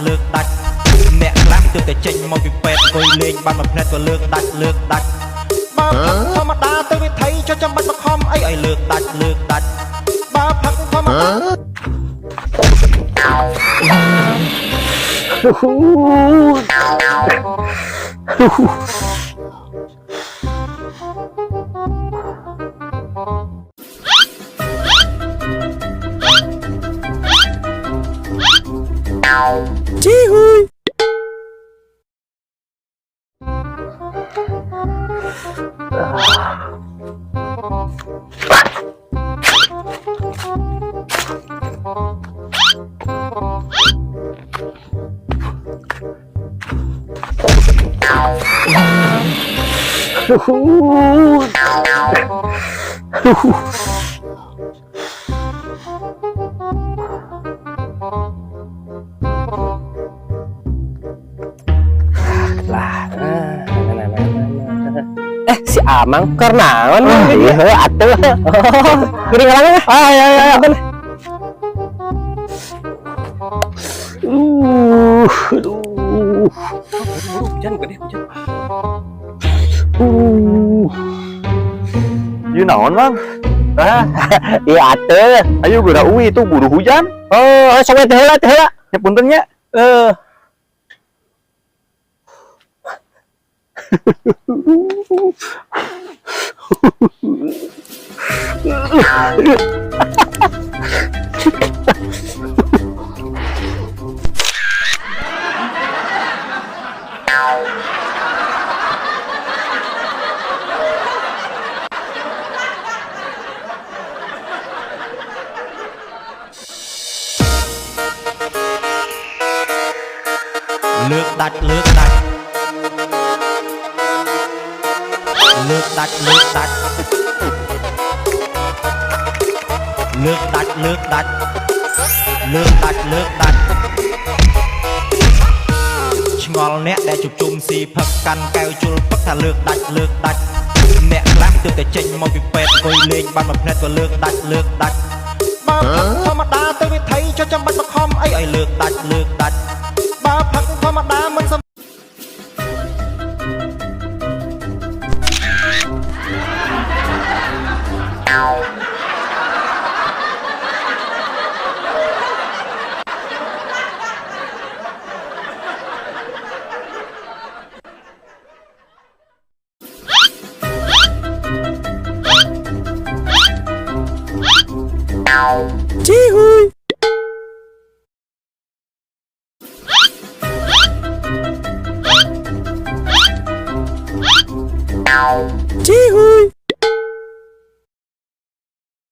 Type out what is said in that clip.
លើកដាច់អ្នកខ្លះទើបតែចេញមកពីពេទ្យអង្គុយលេងបានមួយផ្នែកក៏លើកដាច់បើផឹកធម្មតាទៅវិថីចុះចាំបាច់បខំអីឲ្យលើកដាច់បើផឹកធម្មតាជីហ៊ុយsi Amang karnawan iya atuh gini ngalangnya aduh hujan gede hujan you naon bang iya atuh ayo gura uwi itu buru hujan sampai tehela ya puntennyaលើកដាច់លើកដាច់លើកដាច់លើកដាច់លើកដាច់លើកដាច់លើកដាច់លើកដាច់ឆ្ងល់អ្នកដែលជួបជុំស៊ីផឹកកាន់កែវជុលផឹកថាលើកដាច់អ្នកខ្លះទើបតែចេញមកពីពេទ្យអង្គុយលេងបានមួយផ្នែកក៏លើកដាច់បើផឹកធម្មតាទៅវិថីចុះចាំបាច់បខំអីឲ្យលើកដាច់